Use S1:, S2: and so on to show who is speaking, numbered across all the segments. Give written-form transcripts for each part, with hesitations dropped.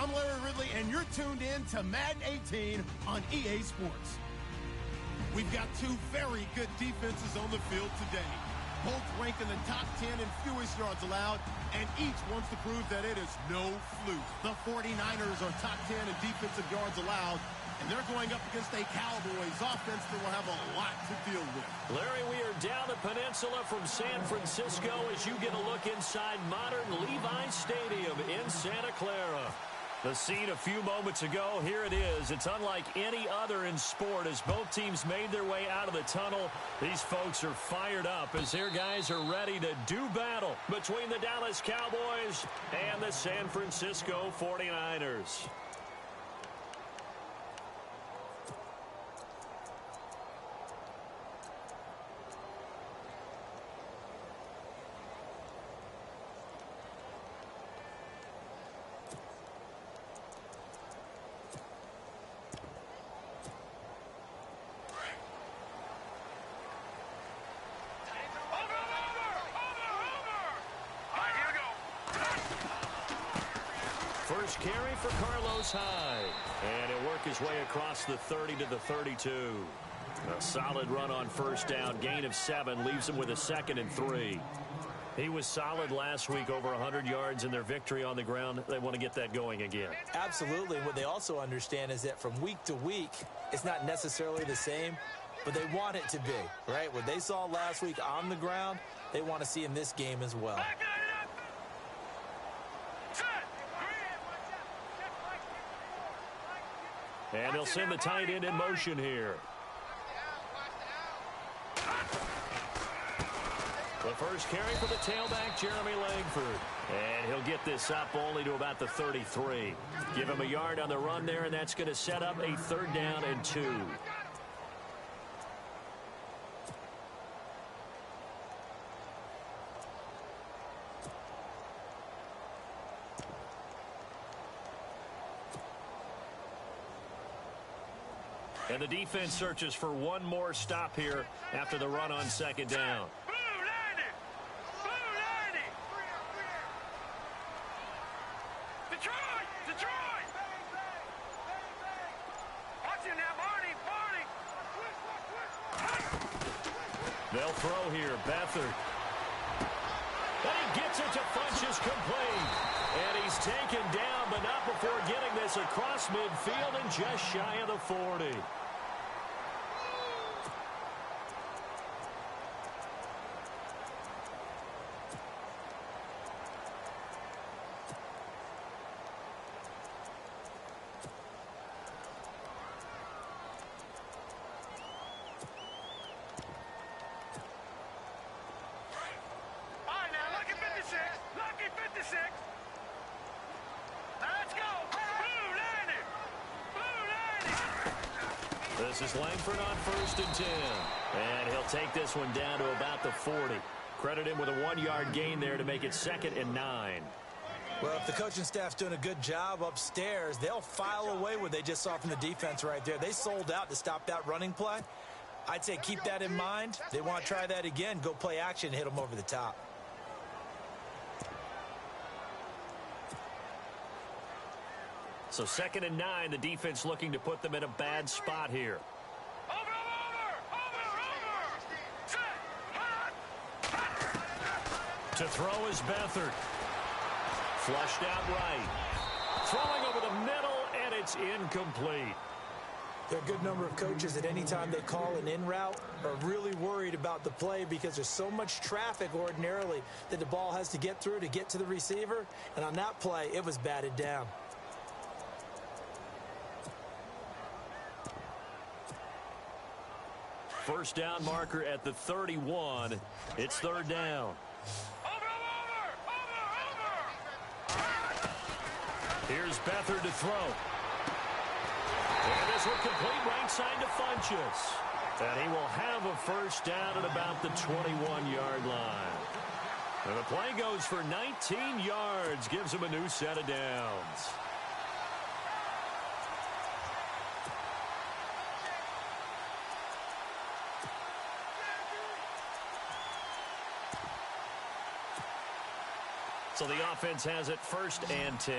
S1: I'm Larry Ridley, and you're tuned in to Madden 18 on EA Sports. We've got two very good defenses on the field today. Both ranked in the top 10 in fewest yards allowed, and each wants to prove that it is no fluke. The 49ers are top 10 in defensive yards allowed, and they're going up against a Cowboys offense that will have a lot to deal with.
S2: Larry, we are down the peninsula from San Francisco as you get a look inside modern Levi's Stadium in Santa Clara. The scene a few moments ago, here it is. It's unlike any other in sport as both teams made their way out of the tunnel. These folks are fired up as their guys are ready to do battle between the Dallas Cowboys and the San Francisco 49ers. First carry for Carlos Hyde. And he'll work his way across the 30 to the 32. A solid run on first down. Gain of 7 leaves him with a 2nd and 3. He was solid last week, over 100 yards in their victory on the ground. They want to get that going again.
S3: Absolutely. What they also understand is that from week to week, it's not necessarily the same, but they want it to be, right? What they saw last week on the ground, they want to see in this game as well.
S2: And they'll send the tight end in motion here. The first carry for the tailback, Jeremy Langford. And he'll get this up only to about the 33. Give him a yard on the run there, and that's going to set up a 3rd down and 2. And the defense searches for one more stop here after the run on 2nd down. They'll throw here. Beathard. And he gets it to Funchess complete. And he's taken down, but not before getting this across midfield and just shy of the 40. This is Langford on 1st and 10. And he'll take this one down to about the 40. Credit him with a 1-yard gain there to make it 2nd and 9.
S3: Well, if the coaching staff's doing a good job upstairs, they'll file away what they just saw from the defense right there. They sold out to stop that running play. I'd say keep that in mind. They want to try that again. Go play action and hit them over the top.
S2: So 2nd and 9, the defense looking to put them in a bad spot here. To throw is Beathard. Flushed out right. Throwing over the middle, and it's incomplete.
S3: There are a good number of coaches that any time they call an in route are really worried about the play because there's so much traffic ordinarily that the ball has to get through to get to the receiver. And on that play, it was batted down.
S2: First down marker at the 31. It's 3rd down. Here's Beathard to throw. And this will complete right side to Funchess. And he will have a first down at about the 21-yard line. And the play goes for 19 yards. Gives him a new set of downs. So the offense has it 1st and 10.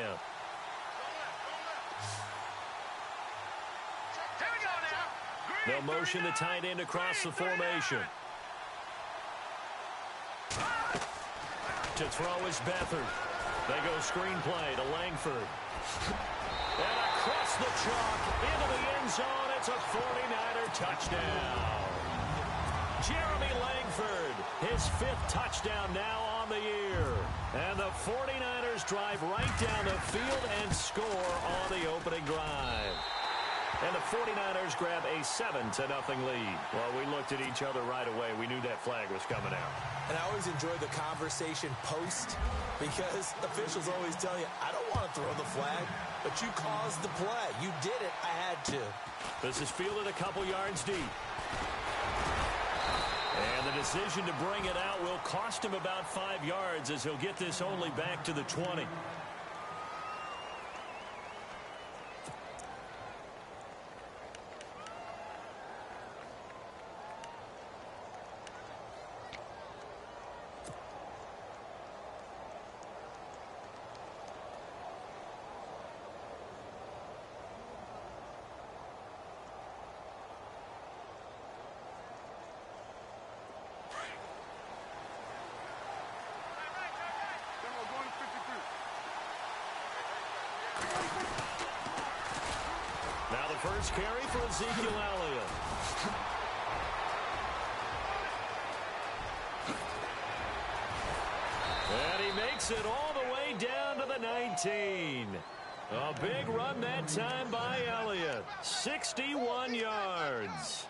S2: They'll motion the tight end across the formation. To throw is Beathard. They go screenplay to Langford. And across the chalk into the end zone. It's a 49er touchdown. Jeremy Langford, his 5th touchdown now on the year. And the 49ers drive right down the field and score on the opening drive. And the 49ers grab a 7-0 lead. Well, we looked at each other right away. We knew that flag was coming out.
S3: And I always enjoy the conversation post because officials always tell you, I don't want to throw the flag, but you caused the play. You did it. I had to.
S2: This is fielded a couple yards deep. And the decision to bring it out will cost him about 5 yards as he'll get this only back to the 20. Now the first carry for Ezekiel Elliott. And he makes it all the way down to the 19. A big run that time by Elliott. 61 yards.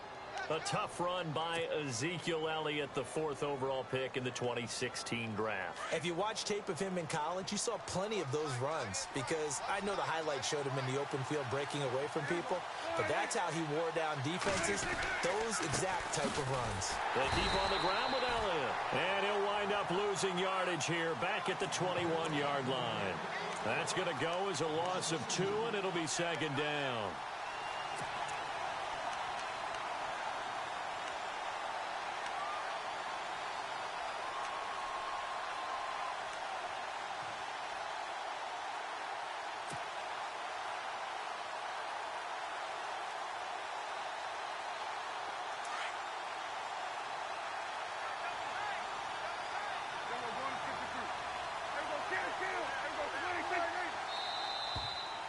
S2: A tough run by Ezekiel Elliott, the 4th overall pick in the 2016 draft.
S3: If you watch tape of him in college, you saw plenty of those runs because I know the highlights showed him in the open field breaking away from people, but that's how he wore down defenses, those exact type of runs.
S2: They keep on the ground with Elliott, and he'll wind up losing yardage here back at the 21-yard line. That's going to go as a loss of 2, and it'll be 2nd down.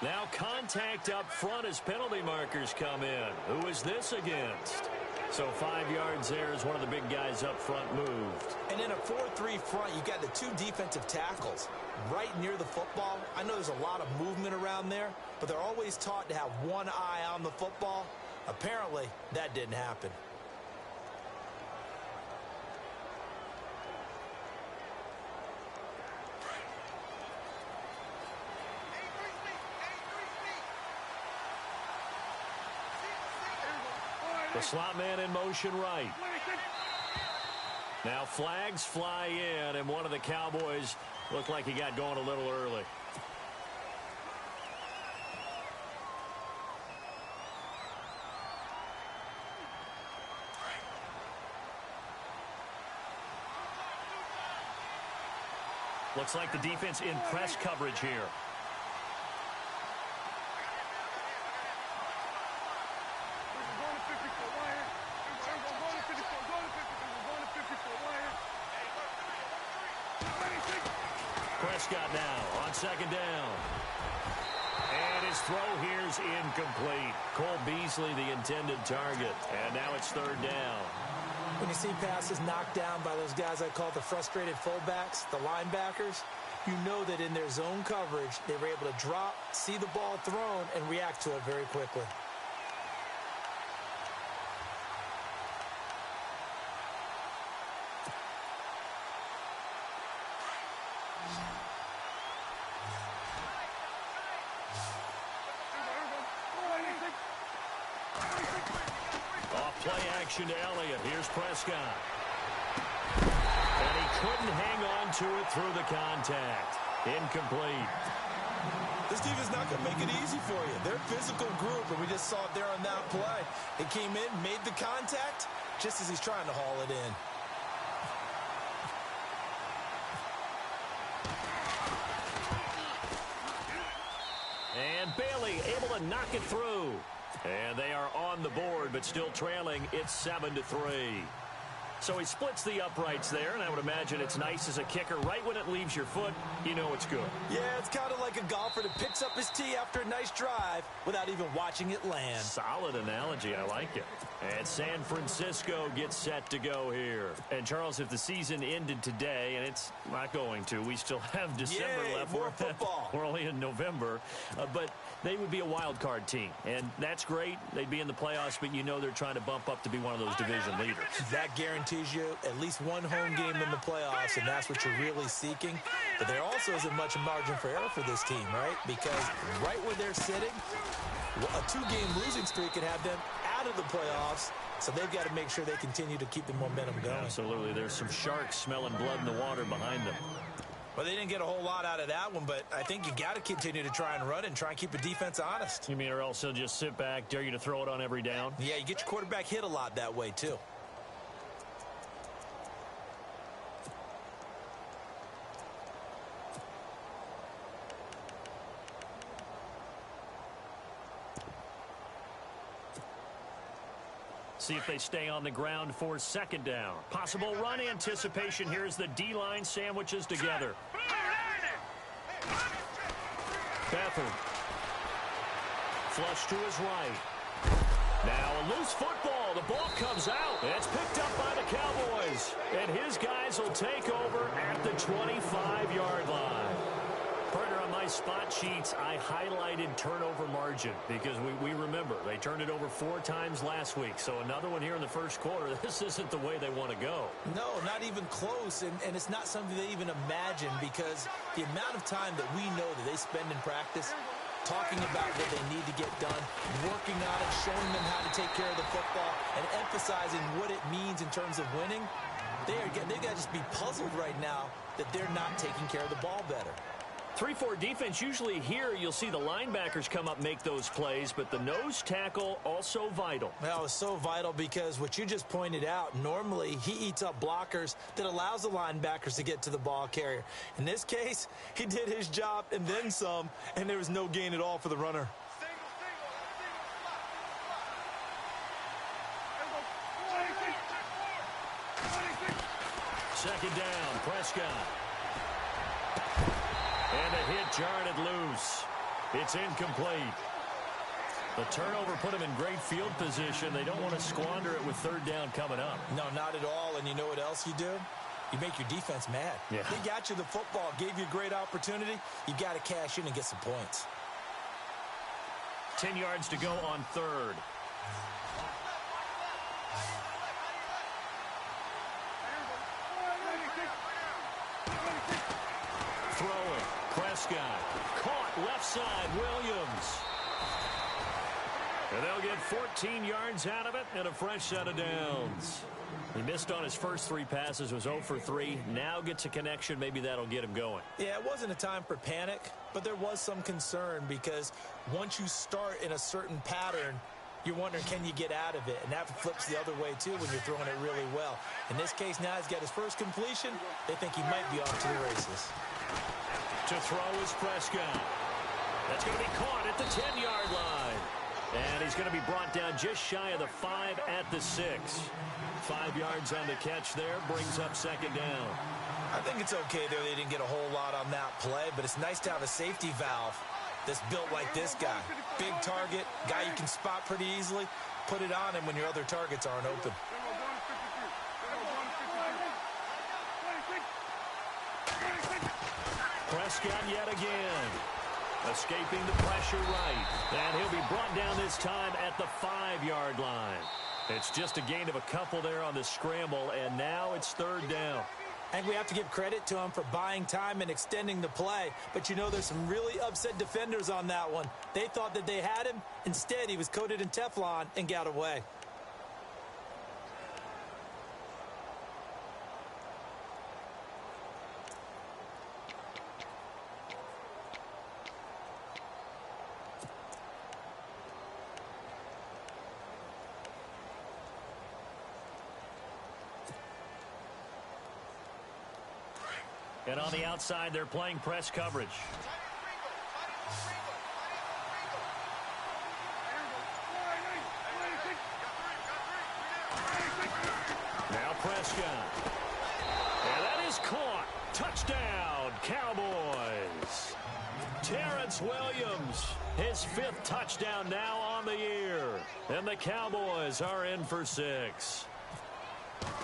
S2: Now contact up front as penalty markers come in. Who is this against? So 5 yards there as one of the big guys up front moved.
S3: And in a 4-3 front, you got the 2 defensive tackles right near the football. I know there's a lot of movement around there, but they're always taught to have one eye on the football. Apparently, that didn't happen.
S2: The slot man in motion right. Now flags fly in, and one of the Cowboys looked like he got going a little early. Looks like the defense in press coverage here. Prescott now on 2nd down. And his throw here's incomplete. Cole Beasley the intended target. And now it's 3rd down.
S3: When you see passes knocked down by those guys I call the frustrated fullbacks, the linebackers, you know that in their zone coverage, they were able to drop, see the ball thrown, and react to it very quickly.
S2: Play action to Elliott. Here's Prescott. And he couldn't hang on to it through the contact. Incomplete.
S3: This defense is not going to make it easy for you. They're a physical group, and we just saw it there on that play. It came in, made the contact, just as he's trying to haul it in.
S2: And Bailey able to knock it through. And they are on the board, but still trailing. It's 7-3. So he splits the uprights there, and I would imagine it's nice as a kicker. Right when it leaves your foot, you know it's good.
S3: Yeah, it's kind of like a golfer that picks up his tee after a nice drive without even watching it land.
S2: Solid analogy. I like it. And San Francisco gets set to go here. And, Charles, if the season ended today, and it's not going to, we still have December left.
S3: More football.
S2: We're only in November. But they would be a wild card team. And that's great. They'd be in the playoffs, but you know they're trying to bump up to be one of those division leaders. That
S3: guarantees you at least one home game in the playoffs, and that's what you're really seeking. But there also isn't much margin for error for this team, right? Because right where they're sitting, a two-game losing streak could have them out of the playoffs, so they've got to make sure they continue to keep the momentum going.
S2: Absolutely. There's some sharks smelling blood in the water behind them.
S3: Well, they didn't get a whole lot out of that one, but I think you got to continue to try and run and try and keep the defense honest.
S2: You mean or else he'll just sit back, dare you to throw it on every down?
S3: Yeah, you get your quarterback hit a lot that way, too.
S2: See if they stay on the ground for second down. Possible run anticipation. Here's the D-line sandwiches together. Beathard. Flush to his right. Now a loose football. The ball comes out. It's picked up by the Cowboys. And his guys will take over at the 25-yard line. Partner, on my spot sheets, I highlighted turnover margin because we remember they turned it over 4 times last week. So another one here in the first quarter. This isn't the way they want to go.
S3: No, not even close. And it's not something they even imagine because the amount of time that we know that they spend in practice talking about what they need to get done, working on it, showing them how to take care of the football, and emphasizing what it means in terms of winning, they've got to just be puzzled right now that they're not taking care of the ball better.
S2: 3-4 defense, usually here you'll see the linebackers come up, make those plays, but the nose tackle also vital.
S3: Well, it's so vital because what you just pointed out, normally he eats up blockers that allows the linebackers to get to the ball carrier. In this case, he did his job and then some, and there was no gain at all for the runner.
S2: Second down, Prescott. And a hit jarred it loose. It's incomplete. The turnover put them in great field position. They don't want to squander it with third down coming up.
S3: No, not at all. And you know what else you do? You make your defense mad.
S2: Yeah.
S3: They got you the football, gave you a great opportunity. You got to cash in and get some points.
S2: 10 yards to go on third. Throwing. Prescott. Caught left side. Williams. And they'll get 14 yards out of it and a fresh set of downs. He missed on his first 3 passes, was 0 for 3. Now gets a connection. Maybe that'll get him going.
S3: Yeah, it wasn't a time for panic, but there was some concern because once you start in a certain pattern, you're wondering, can you get out of it? And that flips the other way, too, when you're throwing it really well. In this case, now he's got his first completion. They think he might be off to the races.
S2: To throw is Prescott. That's going to be caught at the 10-yard line. And he's going to be brought down just shy of the 5 at the 6. 5 yards on the catch there, brings up second down.
S3: I think it's okay there. They didn't get a whole lot on that play, but it's nice to have a safety valve that's built like this guy. Big target, guy you can spot pretty easily. Put it on him when your other targets aren't open.
S2: Prescott yet again. Escaping the pressure right. And he'll be brought down this time at the 5-yard line. It's just a gain of a couple there on the scramble, and now it's third down.
S3: I think we have to give credit to him for buying time and extending the play. But, you know, there's some really upset defenders on that one. They thought that they had him. Instead, he was coated in Teflon and got away.
S2: And on the outside, they're playing press coverage. Prescott. And that is caught. Touchdown, Cowboys. Terrence Williams, his 5th touchdown now on the year. And the Cowboys are in for 6.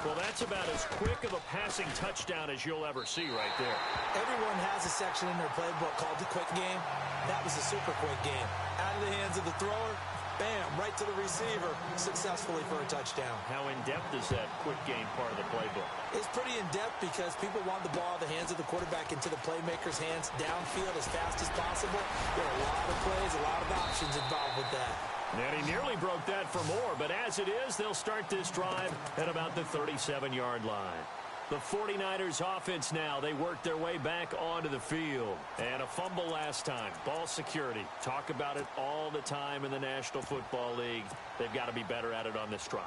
S2: Well, that's about as quick of a passing touchdown as you'll ever see right there.
S3: Everyone has a section in their playbook called the quick game. That was a super quick game. Out of the hands of the thrower, bam, right to the receiver, successfully for a touchdown.
S2: How in-depth is that quick game part of the playbook?
S3: It's pretty in-depth because people want the ball out of the hands of the quarterback into the playmaker's hands downfield as fast as possible. There are a lot of plays, a lot of options involved with that.
S2: And he nearly broke that for more, but as it is, they'll start this drive at about the 37-yard line. The 49ers offense now, they work their way back onto the field. And a fumble last time. Ball security. Talk about it all the time in the National Football League. They've got to be better at it on this drive.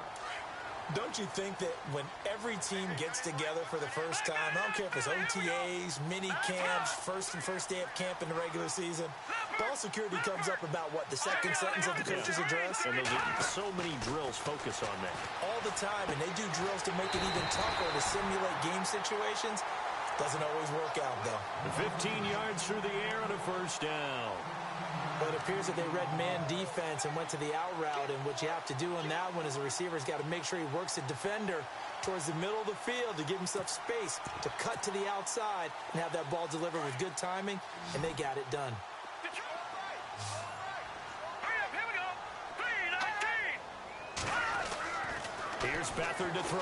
S3: Don't you think that when every team gets together for the first time, I don't care if it's OTAs, mini camps, first day of camp in the regular season, ball security comes up about, what, the second sentence of the coach's address?
S2: And so many drills focus on that.
S3: All the time, and they do drills to make it even tougher to simulate game situations. Doesn't always work out, though.
S2: 15 yards through the air and a first down.
S3: But it appears that they read man defense and went to the out route, and what you have to do on that one is the receiver's got to make sure he works the defender towards the middle of the field to give himself space to cut to the outside and have that ball delivered with good timing, and they got it done.
S2: Here's Beathard to throw.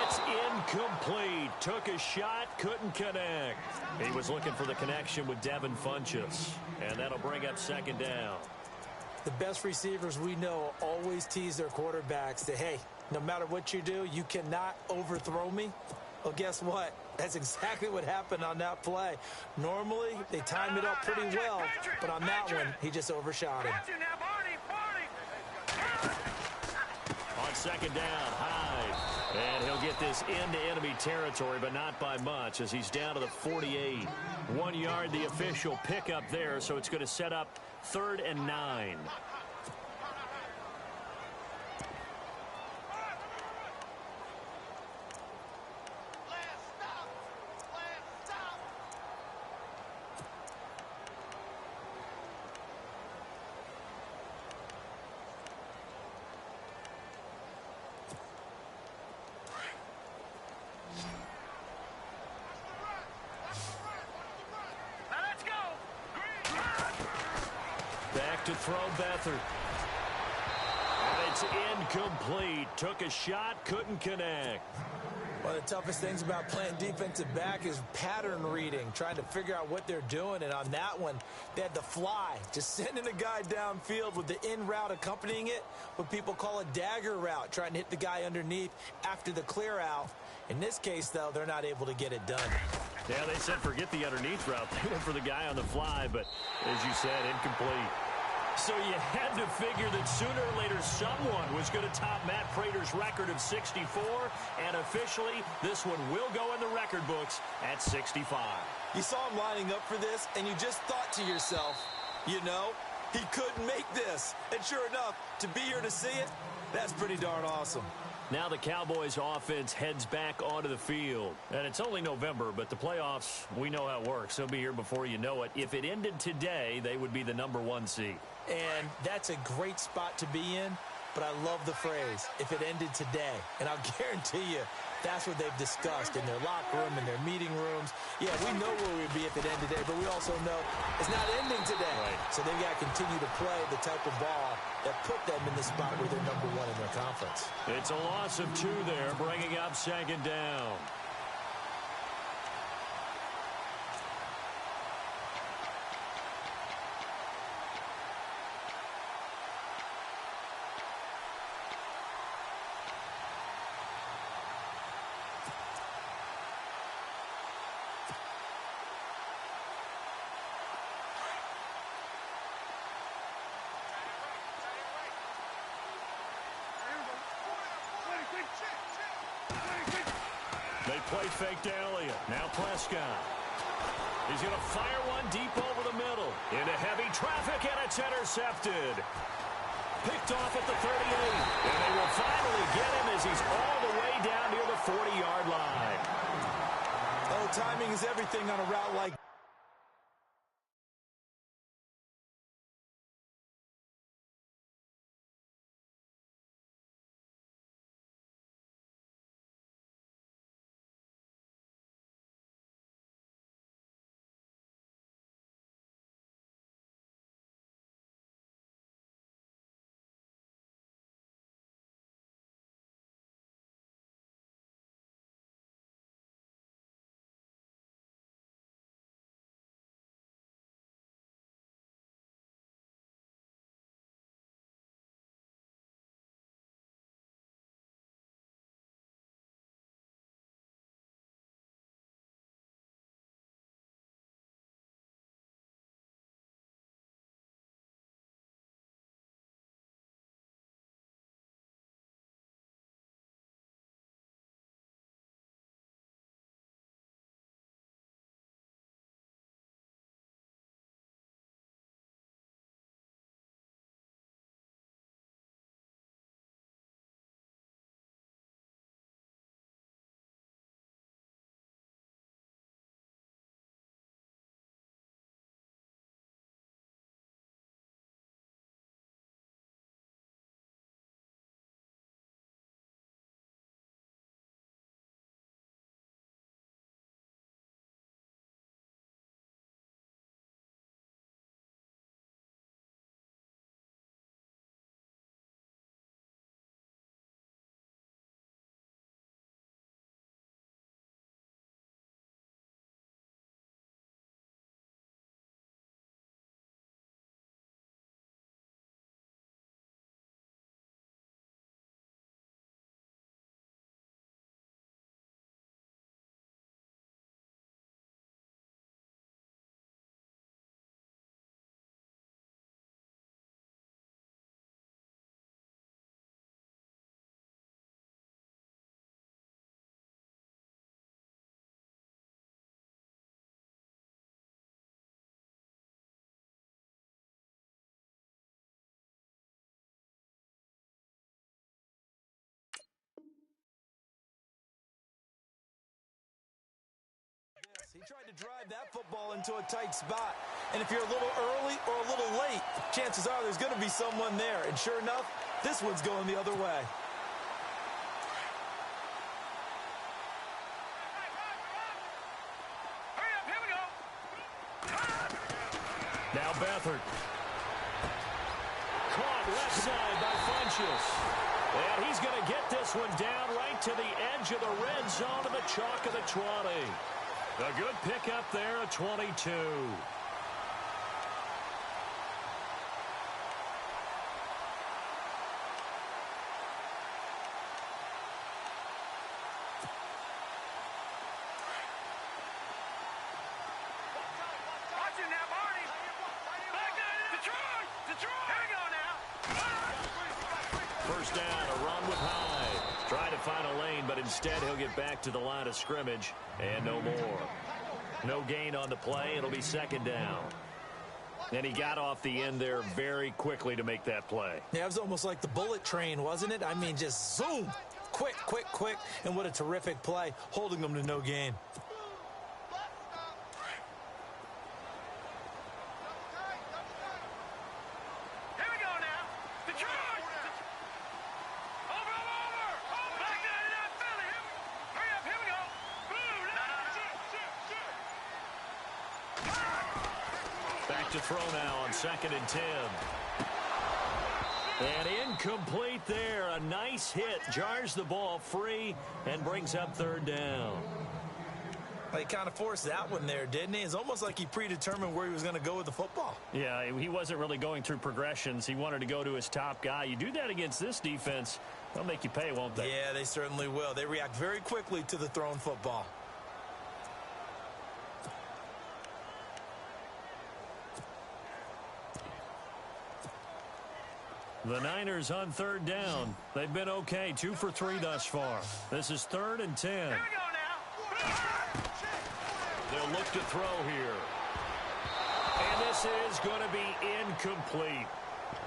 S2: It's incomplete. Took a shot, couldn't connect. He was looking for the connection with Devin Funchess, and that'll bring up second down.
S3: The best receivers we know always tease their quarterbacks that, hey, no matter what you do, you cannot overthrow me. Well, guess what? That's exactly what happened on that play. Normally, they time it up pretty well, but on that one, he just overshot him.
S2: On second down, Hyde. And he'll get this into enemy territory, but not by much, as he's down to the 48. 1 yard, the official pickup there, so it's going to set up 3rd and 9. To throw Beathard. And it's incomplete. Took a shot, couldn't connect.
S3: One of the toughest things about playing defensive back is pattern reading, trying to figure out what they're doing. And on that one, they had the fly, just sending a guy downfield with the in route accompanying it, what people call a dagger route, trying to hit the guy underneath after the clear out. In this case, though, they're not able to get it done.
S2: Yeah, they said forget the underneath route. They went for the guy on the fly, but as you said, incomplete. So you had to figure that sooner or later someone was going to top Matt Prater's record of 64, and officially this one will go in the record books at 65.
S3: You saw him lining up for this, and you just thought to yourself, you know, he couldn't make this. And sure enough, to be here to see it, that's pretty darn awesome.
S2: Now the Cowboys offense heads back onto the field. And it's only November, but the playoffs, we know how it works. They'll be here before you know it. If it ended today, they would be the #1 seed.
S3: And that's a great spot to be in, but I love the phrase, if it ended today. And I'll guarantee you, that's what they've discussed in their locker room, in their meeting rooms. Yeah, we know where we'd be if it ended today, but we also know it's not ending today.
S2: Right.
S3: So they've got to continue to play the type of ball that put them in the spot where they're #1 in their conference.
S2: It's a loss of 2 there, bringing up second down. They play fake to Elliott. Now Prescott. He's going to fire one deep over the middle. Into heavy traffic, and it's intercepted. Picked off at the 38. And they will finally get him as he's all the way down near the 40-yard line.
S3: Oh, timing is everything on a route like that. He tried to drive that football into a tight spot. And if you're a little early or a little late, chances are there's going to be someone there. And sure enough, this one's going the other way.
S4: Hurry up, here we go.
S2: Now Beathard. Caught left side by Funchess. And he's going to get this one down right to the edge of the red zone of the chalk of the 20. A good pickup there, a 22. First down, a run with Hyde. Trying to find a lane, but instead he'll get back to the line of scrimmage and no more. No gain on the play. It'll be second down. And he got off the end there very quickly to make that play.
S3: Yeah, it was almost like the bullet train, wasn't it? I mean, just zoom. Quick, quick, quick. And what a terrific play, holding them to no gain.
S2: To throw now on 2nd and 10. And incomplete there. A nice hit. Jars the ball free and brings up 3rd down.
S3: He kind of forced that one there, didn't he? It's almost like he predetermined where he was going to go with the football.
S2: Yeah, he wasn't really going through progressions. He wanted to go to his top guy. You do that against this defense, they'll make you pay, won't they?
S3: Yeah, they certainly will. They react very quickly to the thrown football.
S2: The Niners on 3rd down. They've been okay, 2 for 3 thus far. This is 3rd and 10.
S4: Here we go now.
S2: They'll look to throw here. And this is going to be incomplete.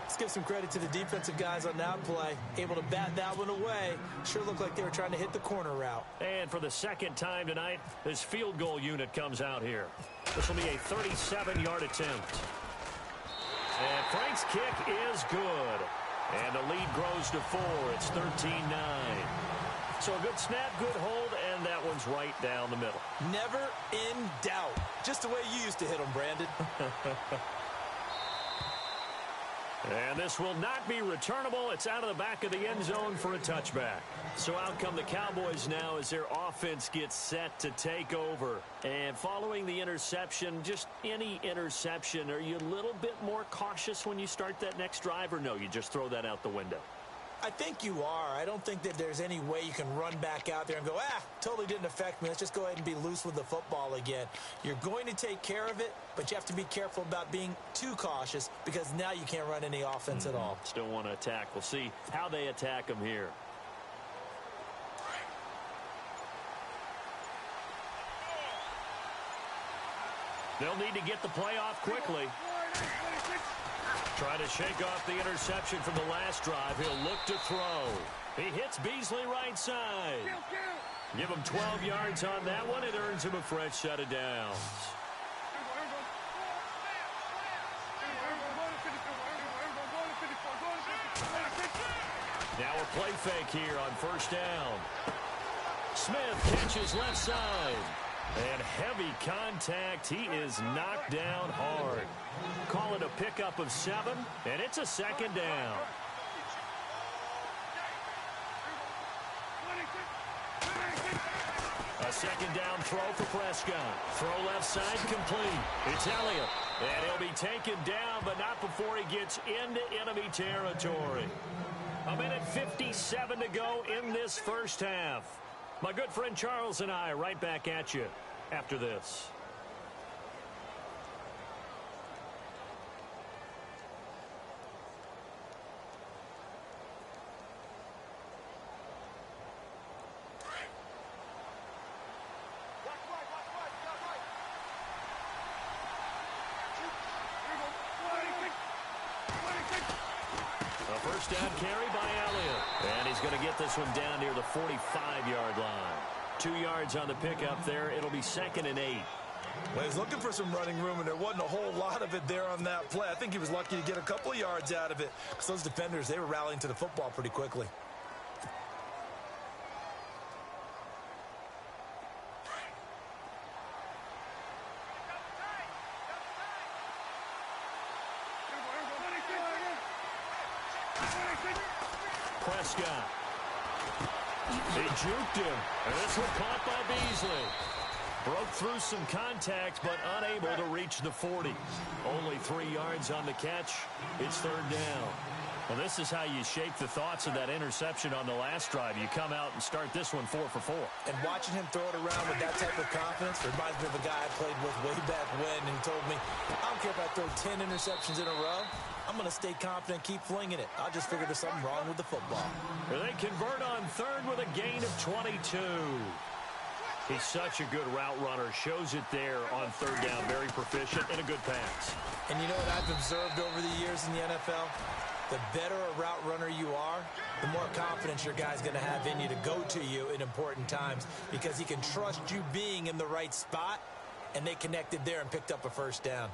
S3: Let's give some credit to the defensive guys on that play. Able to bat that one away. Sure looked like they were trying to hit the corner route.
S2: And for the second time tonight, this field goal unit comes out here. This will be a 37-yard attempt. And Frank's kick is good. And the lead grows to 4. It's 13-9. So a good snap, good hold, and that one's right down the middle.
S3: Never in doubt. Just the way you used to hit them, Brandon.
S2: And this will not be returnable. It's out of the back of the end zone for a touchback. So out come the Cowboys now as their offense gets set to take over. And following the interception, just any interception, are you a little bit more cautious when you start that next drive, or no, you just throw that out the window?
S3: I think you are. I don't think that there's any way you can run back out there and go, totally didn't affect me. Let's just go ahead and be loose with the football again. You're going to take care of it, but you have to be careful about being too cautious because now you can't run any offense at all.
S2: Still want to attack. We'll see how they attack them here. They'll need to get the play off quickly. Try to shake off the interception from the last drive. He'll look to throw. He hits Beasley right side. Give him 12 yards on that one. It earns him a fresh set of downs. Now a play fake here on first down. Smith catches left side. And heavy contact. He is knocked down hard. Call it a pickup of 7, and it's a second down. A second down throw for Prescott. Throw left side complete. It's Elliott. And he'll be taken down, but not before he gets into enemy territory. A minute 57 to go in this first half. My good friend Charles and I right back at you after this. First down carry by Elliott. And he's going to get this one down near the 45-yard line. 2 yards on the pickup there. It'll be second and 8.
S3: Well, he's looking for some running room, and there wasn't a whole lot of it there on that play. I think he was lucky to get a couple of yards out of it because those defenders, they were rallying to the football pretty quickly.
S2: Prescott. He juked him. And this one caught by Beasley. Broke through some contact, but unable to reach the 40. Only 3 yards on the catch. It's third down. Well, this is how you shape the thoughts of that interception on the last drive. You come out and start this one 4 for 4.
S3: And watching him throw it around with that type of confidence reminds me of a guy I played with way back when, and he told me, I don't care if I throw 10 interceptions in a row. I'm going to stay confident, keep flinging it. I just figured there's something wrong with the football.
S2: They convert on third with a gain of 22. He's such a good route runner. Shows it there on third down. Very proficient and a good pass.
S3: And you know what I've observed over the years in the NFL? The better a route runner you are, the more confidence your guy's going to have in you to go to you in important times because he can trust you being in the right spot, and they connected there and picked up a first down.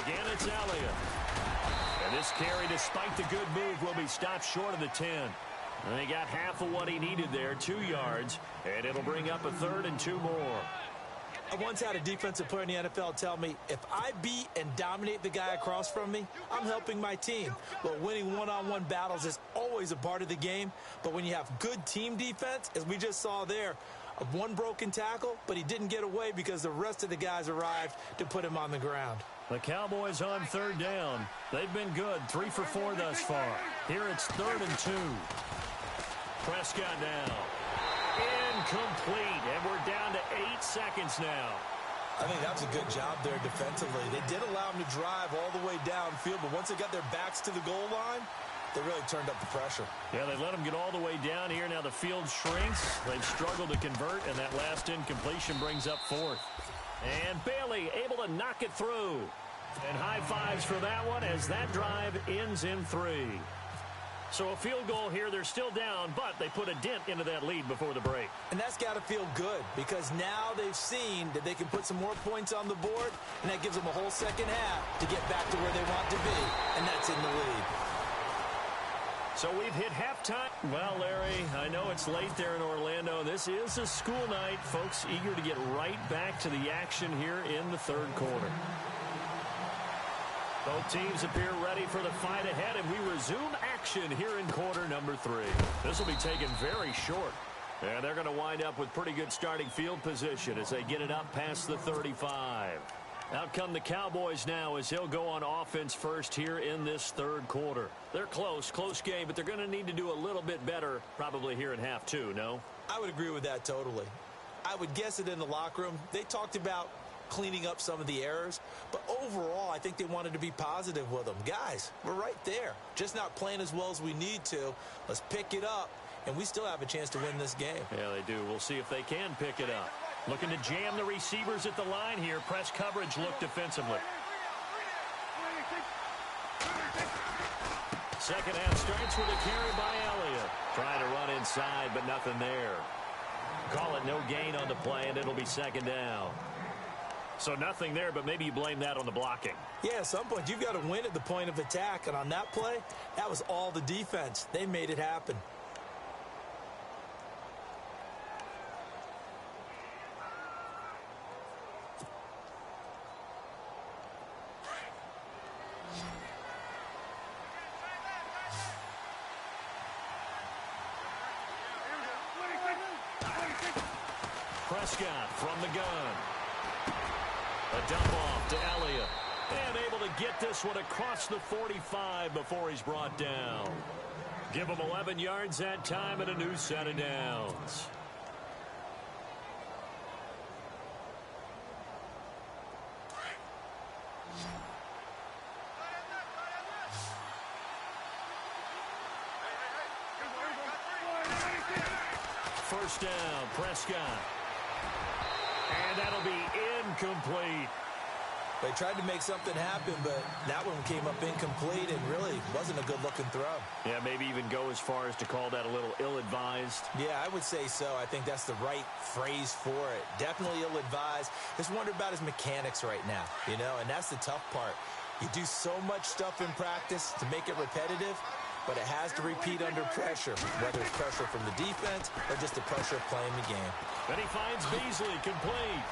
S2: Again, it's Elliott. And this carry, despite the good move, will be stopped short of the 10. And he got half of what he needed there, 2 yards, and it'll bring up a third and 2 more.
S3: I once had a defensive player in the NFL tell me, if I beat and dominate the guy across from me, I'm helping my team. Well, winning one-on-one battles is always a part of the game, but when you have good team defense, as we just saw there, one broken tackle, but he didn't get away because the rest of the guys arrived to put him on the ground.
S2: The Cowboys on third down. They've been good, 3 for 4 thus far. Here it's third and 2. Prescott now. Incomplete, and we're down to 8 seconds now.
S3: I think that was a good job there defensively. They did allow them to drive all the way downfield, but once they got their backs to the goal line, they really turned up the pressure.
S2: Yeah, they let them get all the way down here. Now the field shrinks. They've struggled to convert, and that last incompletion brings up 4th. And Bailey able to knock it through. And high fives for that one as that drive ends in 3. So a field goal here. They're still down, but they put a dent into that lead before the break.
S3: And that's got to feel good because now they've seen that they can put some more points on the board, and that gives them a whole second half to get back to where they want to be, and that's in the lead.
S2: So we've hit halftime. Well, Larry, I know it's late there in Orlando. This is a school night. Folks eager to get right back to the action here in the 3rd quarter. Both teams appear ready for the fight ahead, and we resume action here in quarter number 3. This will be taken very short. And they're going to wind up with pretty good starting field position as they get it up past the 35. Out come the Cowboys now as he'll go on offense first here in this 3rd quarter. They're close game, but they're going to need to do a little bit better probably here in half 2, no?
S3: I would agree with that totally. I would guess it in the locker room. They talked about cleaning up some of the errors, but overall I think they wanted to be positive with them. Guys, we're right there, just not playing as well as we need to. Let's pick it up, and we still have a chance to win this game.
S2: Yeah, they do. We'll see if they can pick it up. Looking to jam the receivers at the line here. Press coverage look defensively. Second half starts with a carry by Elliott. Trying to run inside, but nothing there. Call it no gain on the play, and it'll be 2nd down. So nothing there, but maybe you blame that on the blocking.
S3: Yeah, at some point you've got to win at the point of attack, and on that play, that was all the defense. They made it happen.
S2: Prescott from the gun. A dump off to Elliott. And able to get this one across the 45 before he's brought down. Give him 11 yards that time and a new set of downs. First down, Prescott. And that'll be incomplete.
S3: They tried to make something happen, but that one came up incomplete and really wasn't a good-looking throw.
S2: Yeah, maybe even go as far as to call that a little ill-advised.
S3: Yeah, I would say so. I think that's the right phrase for it. Definitely ill-advised. Just wonder about his mechanics right now, you know, and that's the tough part. You do so much stuff in practice to make it repetitive, but it has to repeat under pressure, whether it's pressure from the defense or just the pressure of playing the game.
S2: Then he finds Beasley, complete.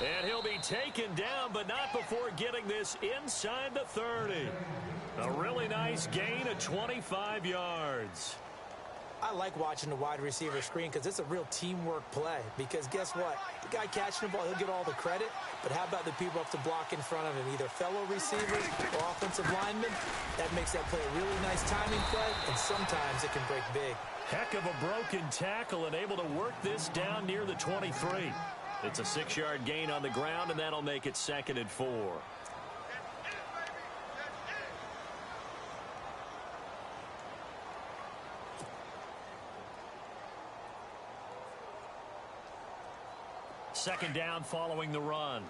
S2: And he'll be taken down, but not before getting this inside the 30. A really nice gain of 25 yards.
S3: I like watching the wide receiver screen because it's a real teamwork play. Because guess what? The guy catching the ball, he'll get all the credit. But how about the people up to block in front of him, either fellow receivers or offensive linemen? That makes that play a really nice timing play, and sometimes it can break big.
S2: Heck of a broken tackle and able to work this down near the 23. It's a 6-yard gain on the ground, and that'll make it 2nd and 4. Second down following the run.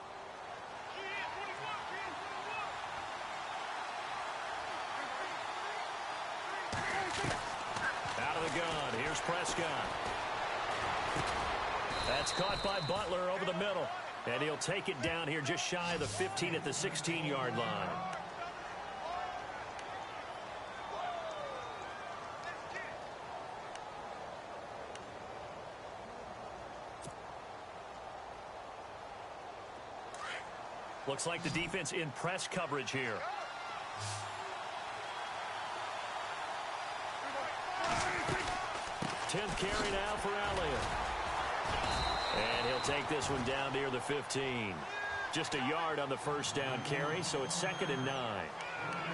S2: Out of the gun. Here's Prescott. That's caught by Butler over the middle. And he'll take it down here just shy of the 15 at the 16-yard line. Looks like the defense in press coverage here. Tenth carry now for Elliott. And he'll take this one down near the 15. Just a yard on the first down carry, so it's 2nd and 9.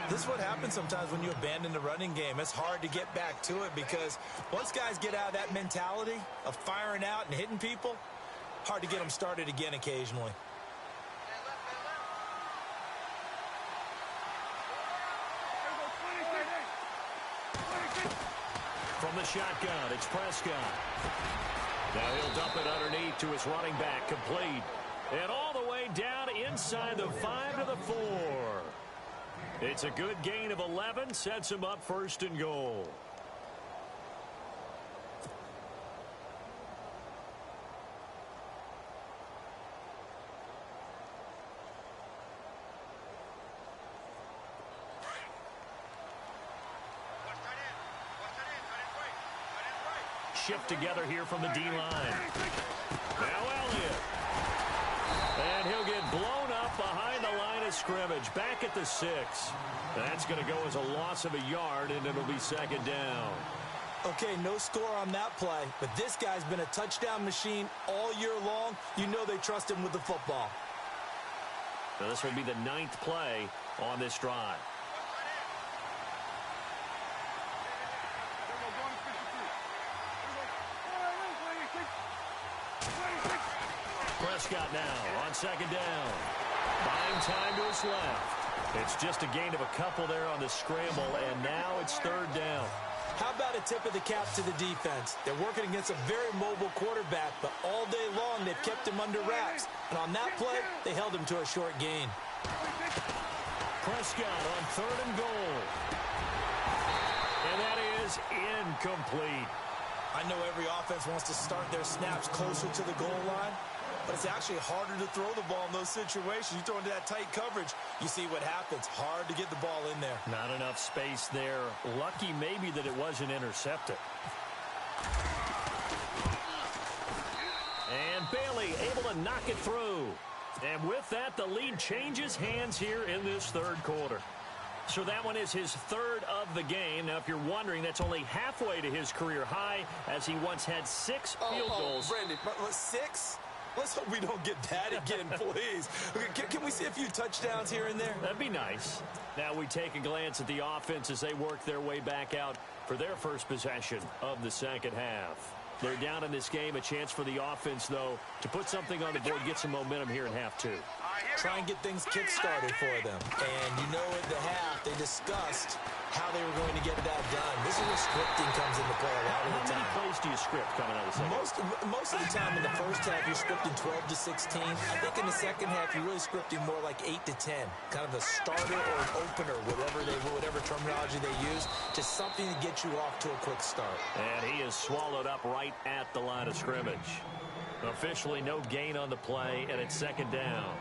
S3: This is what happens sometimes when you abandon the running game. It's hard to get back to it because once guys get out of that mentality of firing out and hitting people, hard to get them started again occasionally.
S2: From the shotgun, it's Prescott. Now he'll dump it underneath to his running back, complete. And all the way down inside the 5 to the 4. It's a good gain of 11, sets him up 1st and goal. Shift together here from the D-line. Now Elliott. And he'll get blown up behind the line of scrimmage. Back at the 6. That's going to go as a loss of a yard, and it'll be 2nd down.
S3: Okay, no score on that play, but this guy's been a touchdown machine all year long. You know they trust him with the football.
S2: Now this will be the 9th play on this drive. Prescott now on 2nd down. Buying time to his left. It's just a gain of a couple there on the scramble, and now it's 3rd down.
S3: How about a tip of the cap to the defense? They're working against a very mobile quarterback, but all day long they've kept him under wraps. And on that play, they held him to a short gain.
S2: Prescott on 3rd and goal. And that is incomplete.
S3: I know every offense wants to start their snaps closer to the goal line, but it's actually harder to throw the ball in those situations. You throw into that tight coverage, you see what happens. Hard to get the ball in there.
S2: Not enough space there. Lucky maybe that it wasn't intercepted. And Bailey able to knock it through. And with that, the lead changes hands here in this 3rd quarter. So that one is his 3rd of the game. Now, if you're wondering, that's only halfway to his career high, as he once had 6 field goals.
S3: Brandon, 6? Let's hope we don't get that again, please. Okay, can we see a few touchdowns here and there?
S2: That'd be nice. Now we take a glance at the offense as they work their way back out for their first possession of the 2nd half. They're down in this game. A chance for the offense, though, to put something on the board, get some momentum here in half 2.
S3: Try and get things kick-started for them. And you know at the half, they discussed how they were going to get that done. This is where scripting comes into play a lot of the time.
S2: How many plays do you script coming out of the 2nd?
S3: Most of the time in the first half, you're scripting 12 to 16. I think in the 2nd half, you're really scripting more like 8 to 10. Kind of a starter or an opener, whatever terminology they use. Just something to get you off to a quick start.
S2: And he is swallowed up right at the line of scrimmage. Officially no gain on the play, and it's 2nd down.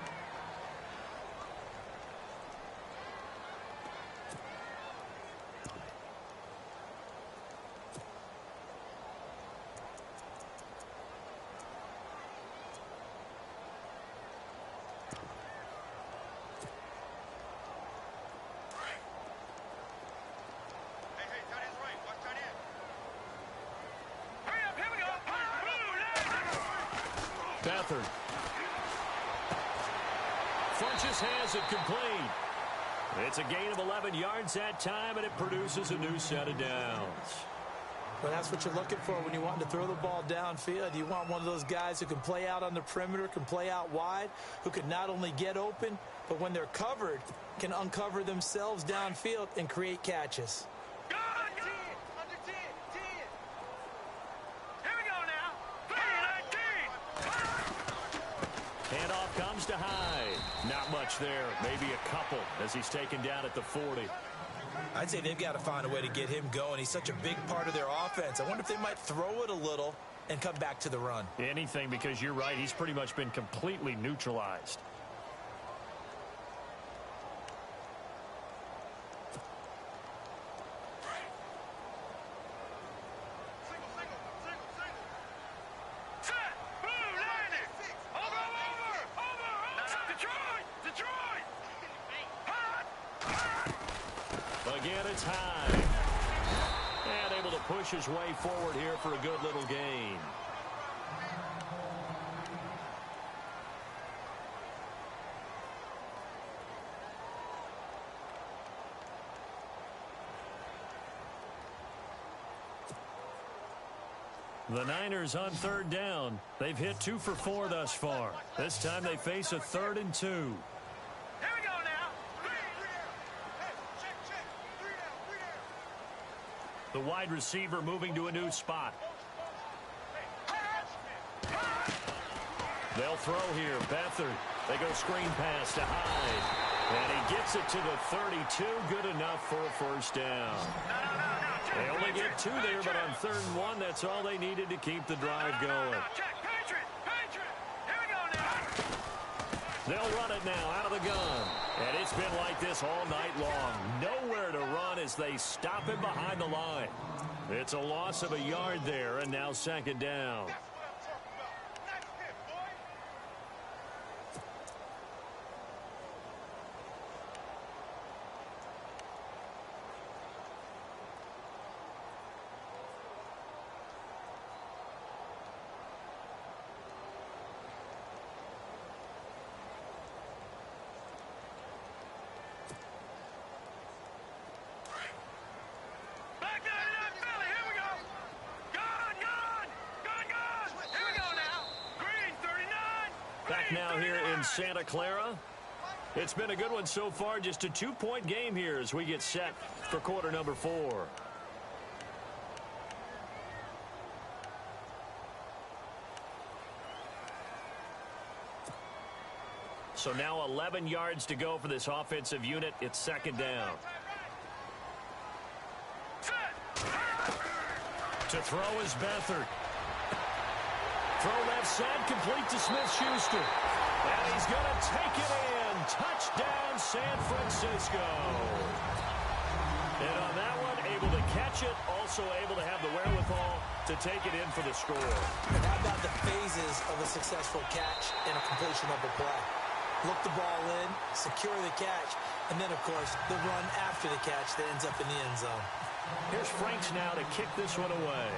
S2: Beathard. Funches has it complete. It's a gain of 11 yards that time, and it produces a new set of downs.
S3: Well, that's what you're looking for when you want to throw the ball downfield. You want one of those guys who can play out on the perimeter, can play out wide, who can not only get open, but when they're covered, can uncover themselves downfield and create catches.
S2: Handoff comes to Hyde. Not much there. Maybe a couple as he's taken down at the 40.
S3: I'd say they've got to find a way to get him going. He's such a big part of their offense. I wonder if they might throw it a little and come back to the run.
S2: Anything, because you're right. He's pretty much been completely neutralized. Again, it's Hyde. And able to push his way forward here for a good little gain. The Niners on third down. They've hit 2 for 4 thus far. This time they face a 3rd and 2.
S4: Here we go now.
S2: The wide receiver moving to a new spot. They'll throw here. Beathard. They go screen pass to Hyde. And he gets it to the 32. Good enough for a first down. They only get 2 there, but on 3rd and 1, that's all they needed to keep the drive going. They'll run it now out of the gun. And it's been like this all night long. Nowhere to run as they stop him behind the line. It's a loss of a yard there, and now 2nd down. Back now here in Santa Clara. It's been a good one so far. Just a 2-point game here as we get set for quarter number 4. So now 11 yards to go for this offensive unit. It's 2nd down. To throw is Beathard. Throw left side, complete to Smith-Schuster. And he's going to take it in. Touchdown, San Francisco. And on that one, able to catch it, also able to have the wherewithal to take it in for the score.
S3: And how about the phases of a successful catch and a completion of a play? Look the ball in, secure the catch, and then, of course, the run after the catch that ends up in the end zone.
S2: Here's Franks now to kick this one away.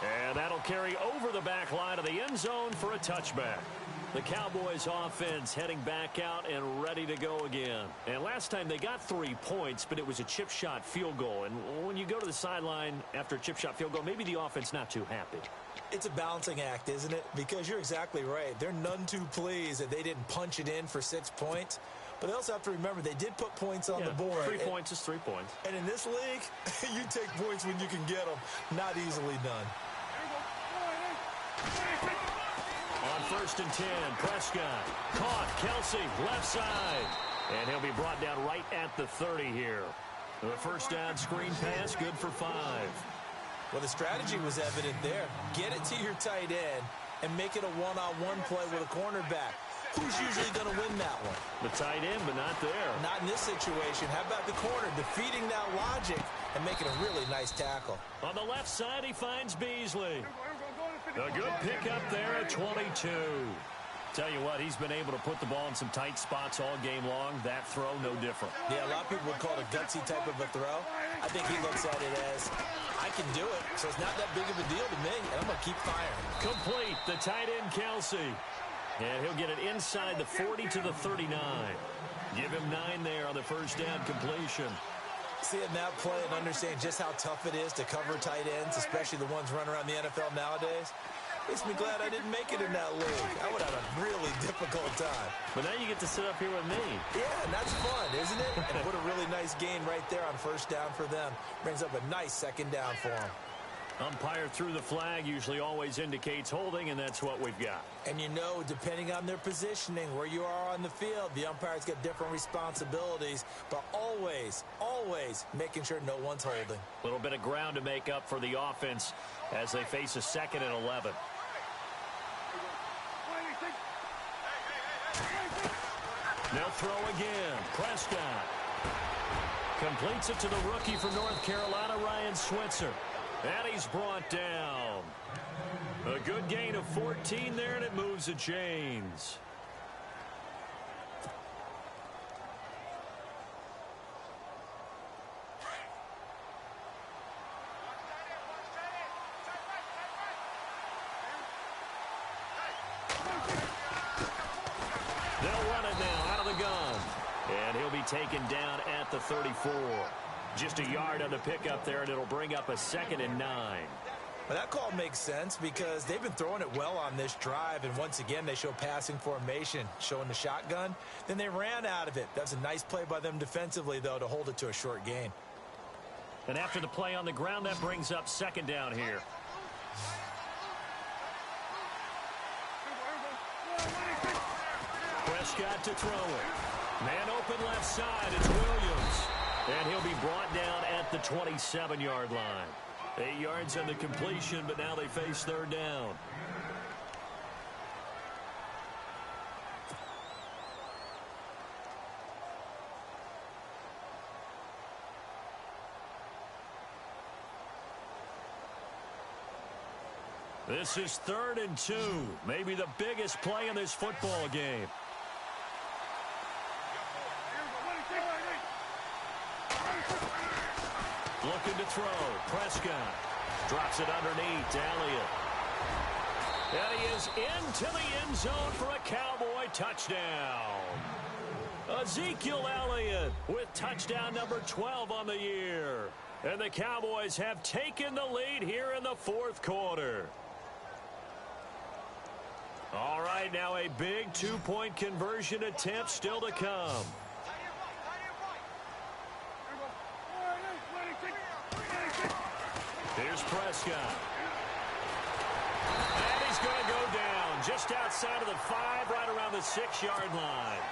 S2: And that'll carry over the back line of the end zone for a touchback. The Cowboys offense heading back out and ready to go again. And last time they got 3 points, but it was a chip shot field goal. And when you go to the sideline after a chip shot field goal, maybe the offense not too happy.
S3: It's a balancing act, isn't it? Because you're exactly right. They're none too pleased that they didn't punch it in for 6 points. But they also have to remember they did put points on the board.
S2: 3 points is 3 points.
S3: And in this league, you take points when you can get them. Not easily done.
S2: On 1st and 10, Prescott caught. Kelsey left side. And he'll be brought down right at the 30 here. The first down screen pass, good for 5.
S3: Well, the strategy was evident there. Get it to your tight end and make it a one-on-one play with a cornerback. Who's usually going to win that one?
S2: The tight end, but not there.
S3: Not in this situation. How about the corner defeating that logic and making a really nice tackle?
S2: On the left side, he finds Beasley. A good pickup there at 22. Tell you what, he's been able to put the ball in some tight spots all game long. That throw, no different.
S3: Yeah, a lot of people would call it a gutsy type of a throw. I think he looks at it as, I can do it, so it's not that big of a deal to me, and I'm going to keep firing.
S2: Complete, the tight end, Kelsey. And he'll get it inside the 40 to the 39. Give him 9 there on the first down completion.
S3: Seeing that play and understanding just how tough it is to cover tight ends, especially the ones running around the NFL nowadays, makes me glad I didn't make it in that league. I would have a really difficult time.
S2: But now you get to sit up here with me.
S3: Yeah, and that's fun, isn't it? And what a really nice gain right there on first down for them. Brings up a nice 2nd down for them.
S2: Umpire threw the flag, usually always indicates holding, and that's what we've got.
S3: And you know, depending on their positioning, where you are on the field, the umpires get different responsibilities, but always, always making sure no one's holding.
S2: A little bit of ground to make up for the offense as they face a 2nd and 11. They'll throw again. Prescott completes it to the rookie from North Carolina, Ryan Switzer. And he's brought down. A good gain of 14 there, and it moves the chains. They'll run it now out of the gun. And he'll be taken down at the 34. Just a yard on the pickup there, and it'll bring up a 2nd and 9.
S3: Well, that call makes sense because they've been throwing it well on this drive, and once again, they show passing formation, showing the shotgun. Then they ran out of it. That's a nice play by them defensively, though, to hold it to a short gain.
S2: And after the play on the ground, that brings up 2nd down here. Prescott to throw it. Man open left side, it's Williams. And he'll be brought down at the 27-yard line. 8 yards on the completion, but now they face 3rd down. This is 3rd and 2. Maybe the biggest play in this football game. Looking to throw. Prescott drops it underneath. Elliott. And he is into the end zone for a Cowboy touchdown. Ezekiel Elliott with touchdown number 12 on the year. And the Cowboys have taken the lead here in the 4th quarter. All right, now a big 2-point conversion attempt still to come. Here's Prescott. And he's going to go down just outside of the 5, right around the 6-yard line.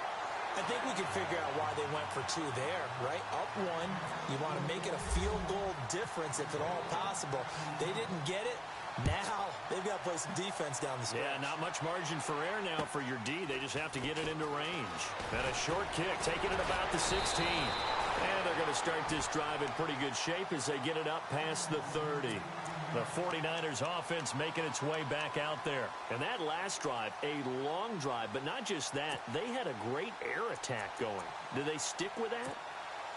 S3: I think we can figure out why they went for 2 there, right? Up 1, you want to make it a field goal difference if at all possible. They didn't get it. Now they've got to play some defense down the stretch.
S2: Yeah, not much margin for error now for your D. They just have to get it into range. And a short kick, taking it about the 16. And they're going to start this drive in pretty good shape as they get it up past the 30. The 49ers offense making its way back out there. And that last drive, a long drive, but not just that. They had a great air attack going. Do they stick with that?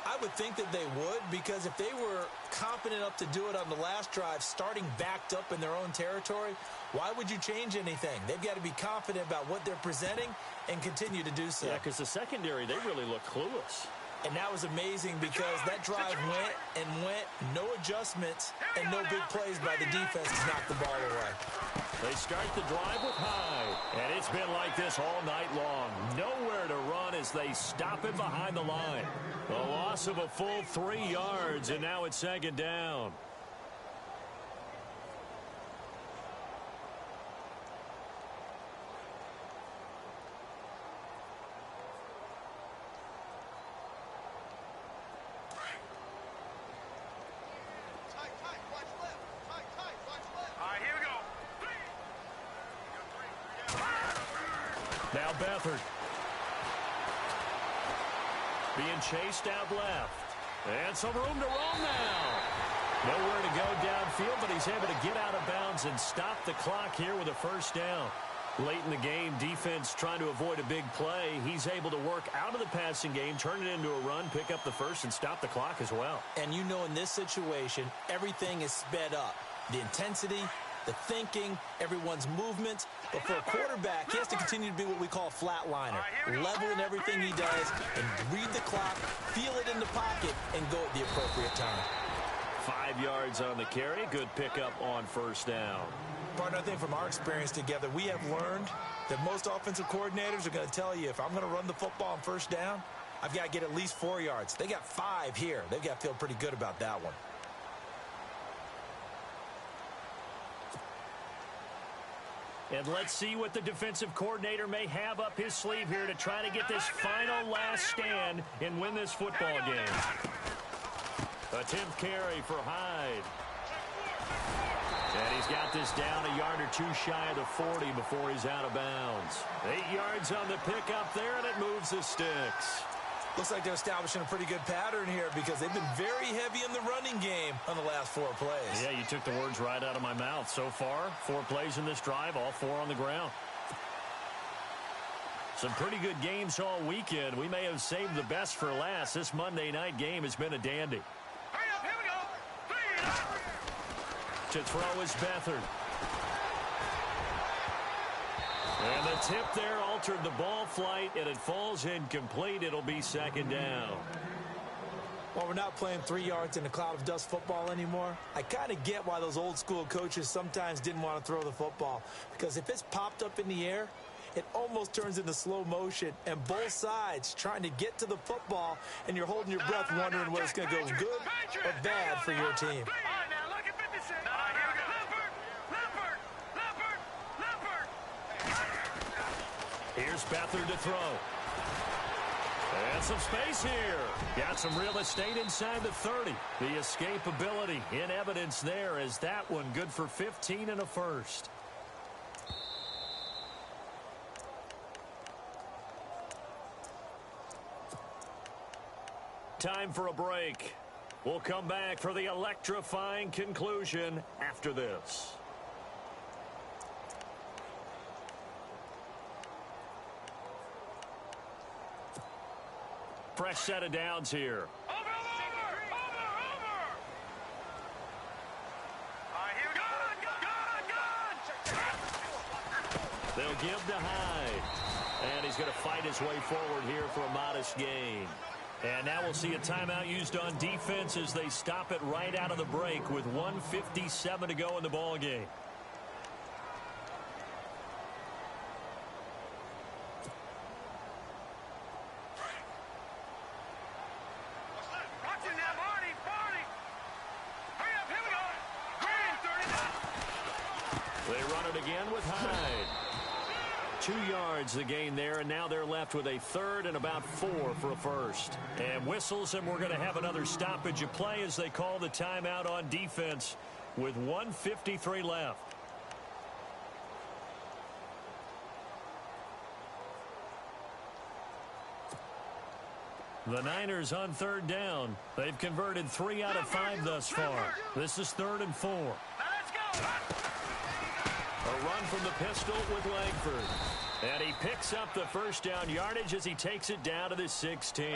S3: I would think that they would, because if they were confident enough to do it on the last drive, starting backed up in their own territory, why would you change anything? They've got to be confident about what they're presenting and continue to do so.
S2: Yeah, because the secondary, they really look clueless.
S3: And that was amazing because that drive went and went, no adjustments, and no big plays by the defense to knock the ball away.
S2: They start the drive with Hyde, and it's been like this all night long. Nowhere to run as they stop it behind the line. A loss of a full 3 yards, and now it's 2nd down. Now Beathard. Being chased out left. And some room to roam now. Nowhere to go downfield, but he's able to get out of bounds and stop the clock here with a 1st down. Late in the game, defense trying to avoid a big play. He's able to work out of the passing game, turn it into a run, pick up the 1st, and stop the clock as well.
S3: And you know in this situation, everything is sped up. The intensity, the thinking, everyone's movement. But for a quarterback, he has to continue to be what we call a flatliner. Level in everything he does and read the clock, feel it in the pocket, and go at the appropriate time.
S2: 5 yards on the carry. Good pickup on 1st down.
S3: Partner, I think from our experience together, we have learned that most offensive coordinators are going to tell you, if I'm going to run the football on 1st down, I've got to get at least 4 yards. They got 5 here. They've got to feel pretty good about that one.
S2: And let's see what the defensive coordinator may have up his sleeve here to try to get this final last stand and win this football game. A 10th carry for Hyde. And he's got this down a yard or 2 shy of the 40 before he's out of bounds. 8 yards on the pickup there, and it moves the sticks.
S3: Looks like they're establishing a pretty good pattern here because they've been very heavy in the running game on the last 4 plays.
S2: Yeah, you took the words right out of my mouth. So far, 4 plays in this drive, all 4 on the ground. Some pretty good games all weekend. We may have saved the best for last. This Monday night game has been a dandy.
S4: Hurry up, here we go.
S2: 3. To throw is Beathard. And the tip there altered the ball flight, and it falls incomplete. It'll be 2nd down.
S3: While we're not playing 3 yards in a cloud of dust football anymore, I kind of get why those old school coaches sometimes didn't want to throw the football. Because if it's popped up in the air, it almost turns into slow motion, and both sides trying to get to the football, and you're holding your breath wondering whether it's going to go good or bad for your team.
S4: All right, now look at 56. Here we go. Leopard.
S2: Here's Beathard to throw. And some space here. Got some real estate inside the 30. The escapability in evidence there as that one good for 15 and a first. Time for a break. We'll come back for the electrifying conclusion after this. Fresh set of downs here.
S4: Over. All right, here we go.
S2: They'll give to Hyde. And he's going to fight his way forward here for a modest gain. And now we'll see a timeout used on defense as they stop it right out of the break with 1:57 to go in the ball game.
S4: Watching now, Marty. Hurry up, here we go. Green, 30.
S2: They run it again with Hyde. 2 yards the gain there, and now they're left with a third and about 4 for a first. And whistles, and we're going to have another stoppage of play as they call the timeout on defense with 1:53 left. The Niners on third down. They've converted 3 out of 5 thus far. This is 3rd and 4.
S4: Now let's go.
S2: A run from the pistol with Langford. And he picks up the first down yardage as he takes it down to the 16.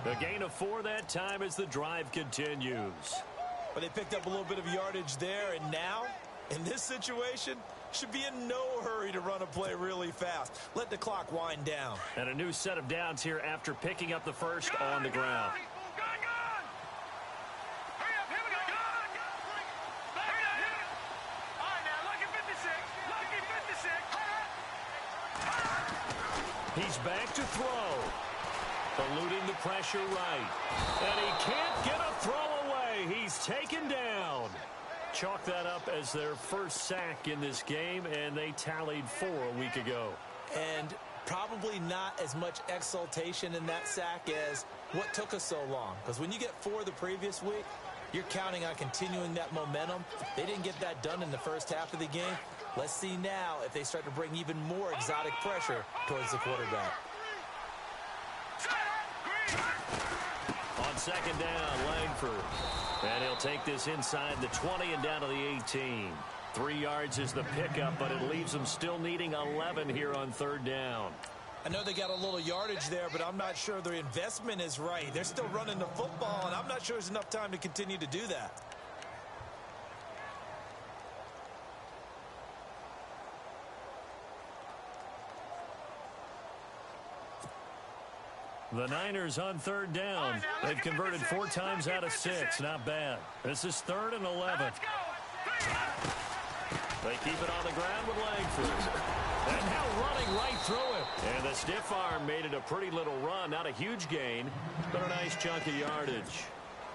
S2: A gain of 4 that time as the drive continues.
S3: But they picked up a little bit of yardage there, and now, in this situation, should be in no hurry to run a play really fast. Let the clock wind down.
S2: And a new set of downs here after picking up the first on the ground.
S4: Gone. Hurry up, here we go. Hurry up. All right, now, lucky 56. Lucky 56.
S2: He's back to throw. Eluding the pressure right. And he can't get a throw away. He's taken down. Chalk that up as their first sack in this game, and they tallied 4 a week ago.
S3: And probably not as much exultation in that sack as what took us so long. Because when you get 4 the previous week, you're counting on continuing that momentum. They didn't get that done in the first half of the game. Let's see now if they start to bring even more exotic pressure towards the quarterback.
S2: On second down, Langford. And he'll take this inside the 20 and down to the 18. 3 yards is the pickup, but it leaves them still needing 11 here on third down.
S3: I know they got a little yardage there, but I'm not sure their investment is right. They're still running the football, and I'm not sure there's enough time to continue to do that.
S2: The Niners on third down. They've converted 4 times out of 6. Not bad. This is 3rd and 11. They keep it on the ground with Langford. And now running right through it. And the stiff arm made it a pretty little run. Not a huge gain, but a nice chunk of yardage.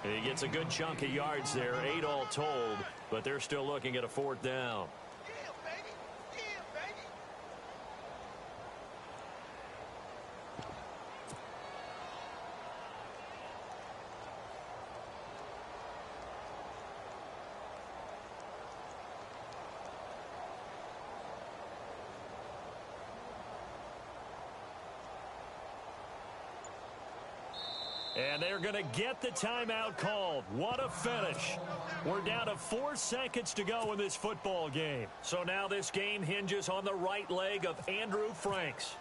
S2: He gets a good chunk of yards there, 8 all told, but they're still looking at a 4th down. And they're going to get the timeout called. What a finish. We're down to 4 seconds to go in this football game. So now this game hinges on the right leg of Andrew Franks.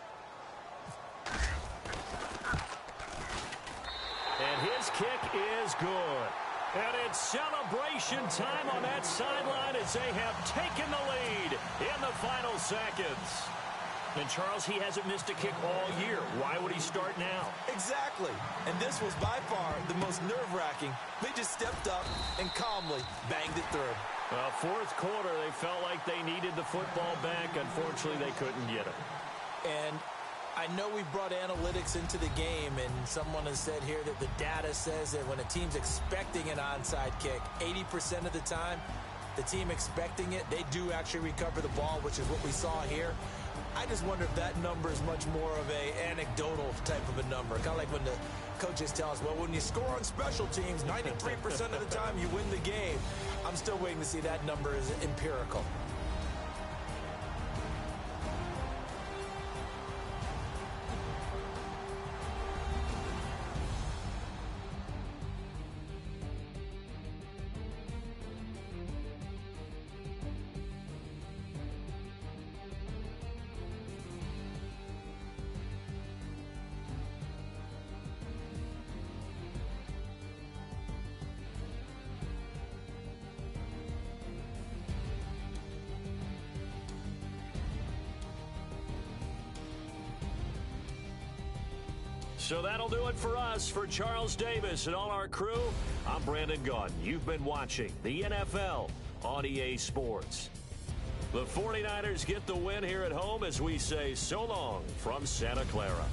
S2: And his kick is good. And it's celebration time on that sideline as they have taken the lead in the final seconds. And, Charles, he hasn't missed a kick all year. Why would he start now?
S3: Exactly. And this was by far the most nerve-wracking. They just stepped up and calmly banged it through.
S2: Well, fourth quarter, they felt like they needed the football back. Unfortunately, they couldn't get it.
S3: And I know we brought analytics into the game, and someone has said here that the data says that when a team's expecting an onside kick, 80% of the time, the team expecting it, they do actually recover the ball, which is what we saw here. I just wonder if that number is much more of a anecdotal type of a number. Kind of like when the coaches tell us, well, when you score on special teams, 93% of the time you win the game. I'm still waiting to see that number is empirical.
S2: So that'll do it for us. For Charles Davis and all our crew, I'm Brandon Gaudin. You've been watching the NFL on EA Sports. The 49ers get the win here at home as we say so long from Santa Clara.